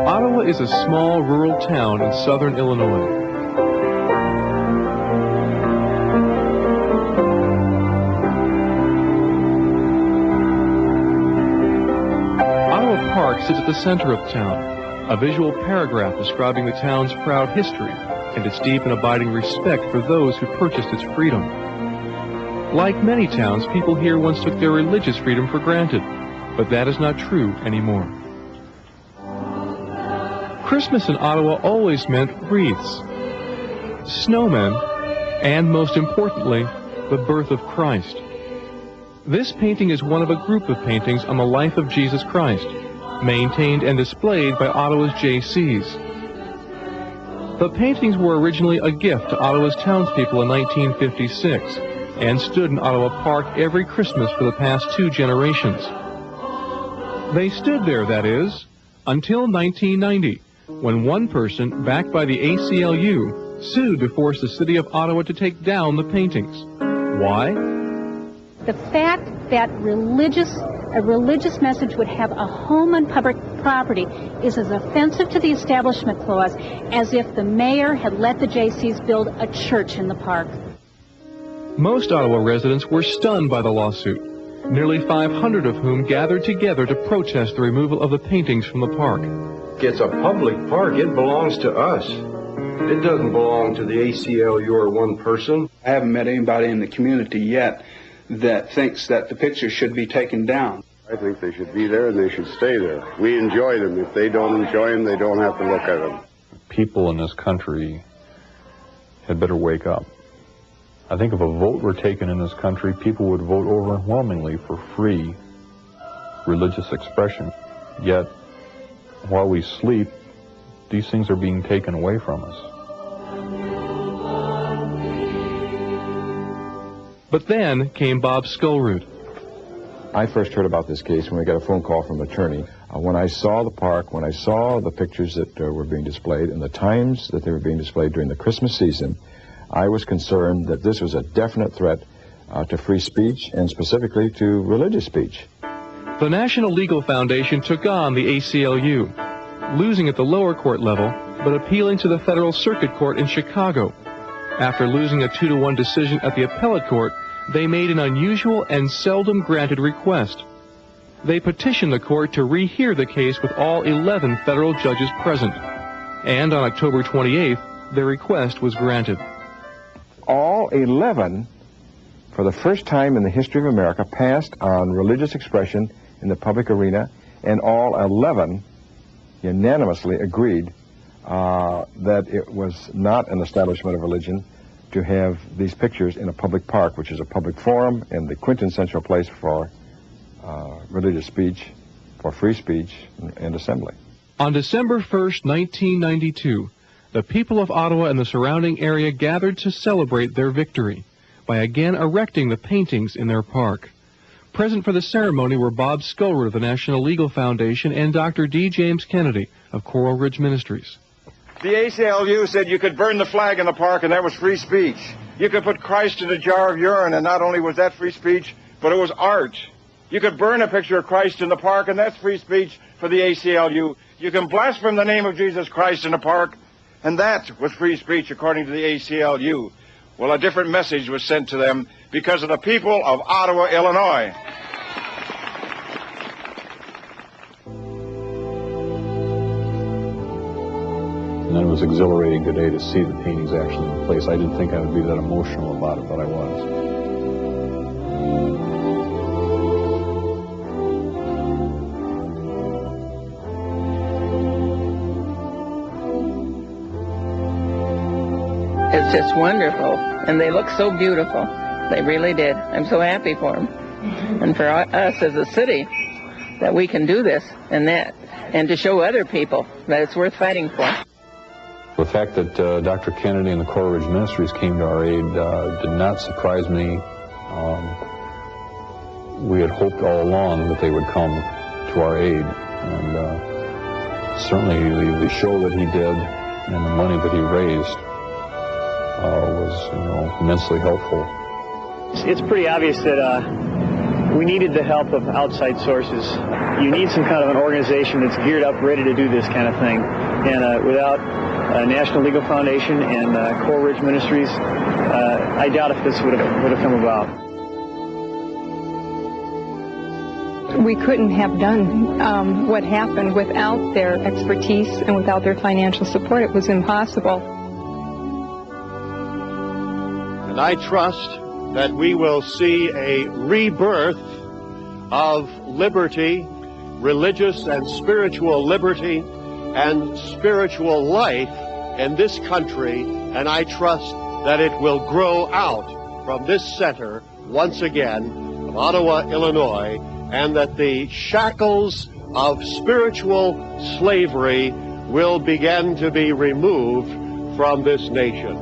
Ottawa is a small rural town in southern Illinois. Ottawa Park sits at the center of the town, a visual paragraph describing the town's proud history and its deep and abiding respect for those who purchased its freedom. Like many towns, people here once took their religious freedom for granted, but that is not true anymore. Christmas in Ottawa always meant wreaths, snowmen, and most importantly, the birth of Christ. This painting is one of a group of paintings on the life of Jesus Christ, maintained and displayed by Ottawa's J.C.'s. The paintings were originally a gift to Ottawa's townspeople in 1956 and stood in Ottawa Park every Christmas for the past 2 generations. They stood there, that is, until 1990, when one person, backed by the ACLU, sued to force the city of Ottawa to take down the paintings. Why? The fact that a religious message would have a home on public property is as offensive to the Establishment Clause as if the mayor had let the J.C.'s build a church in the park. Most Ottawa residents were stunned by the lawsuit, nearly 500 of whom gathered together to protest the removal of the paintings from the park. It's a public park. It belongs to us. It doesn't belong to the ACLU or one person. I haven't met anybody in the community yet that thinks that the pictures should be taken down. I think they should be there and they should stay there. We enjoy them. If they don't enjoy them, they don't have to look at them. People in this country had better wake up. I think if a vote were taken in this country, people would vote overwhelmingly for free religious expression. Yet, while we sleep, these things are being taken away from us. But then came Bob Skullroot. I first heard about this case when we got a phone call from an attorney. When I saw the park, when I saw the pictures that were being displayed and the times that they were being displayed during the Christmas season, I was concerned that this was a definite threat to free speech and specifically to religious speech. The National Legal Foundation took on the ACLU, losing at the lower court level, but appealing to the Federal Circuit Court in Chicago. After losing a 2-to-1 decision at the appellate court, they made an unusual and seldom granted request. They petitioned the court to rehear the case with all 11 federal judges present. And on October 28th, their request was granted. All 11, for the first time in the history of America, passed on religious expression in the public arena, and all 11 unanimously agreed that it was not an establishment of religion to have these pictures in a public park, which is a public forum and the quintessential place for religious speech, for free speech and assembly. On December 1st, 1992, the people of Ottawa and the surrounding area gathered to celebrate their victory by again erecting the paintings in their park. Present for the ceremony were Bob Skullroot of the National Legal Foundation and Dr. D. James Kennedy of Coral Ridge Ministries. The ACLU said you could burn the flag in the park and that was free speech. You could put Christ in a jar of urine and not only was that free speech, but it was art. You could burn a picture of Christ in the park and that's free speech for the ACLU. You can blaspheme the name of Jesus Christ in the park and that was free speech according to the ACLU. Well, a different message was sent to them because of the people of Ottawa, Illinois. And then it was exhilarating today to see the paintings actually in place. I didn't think I would be that emotional about it, but I was. It's just wonderful, and they look so beautiful. They really did. I'm so happy for them. And for us as a city, that we can do this and that, and to show other people that it's worth fighting for. The fact that Dr. Kennedy and the Coral Ridge Ministries came to our aid did not surprise me. We had hoped all along that they would come to our aid, and certainly the show that he did and the money that he raised was, immensely helpful. It's pretty obvious that we needed the help of outside sources. You need some kind of an organization that's geared up, ready to do this kind of thing. And without National Legal Foundation and Coral Ridge Ministries, I doubt if this would have come about. We couldn't have done what happened without their expertise and without their financial support. It was impossible. And I trust that we will see a rebirth of liberty, religious and spiritual liberty, and spiritual life in this country, and I trust that it will grow out from this center once again of Ottawa, Illinois, and that the shackles of spiritual slavery will begin to be removed from this nation.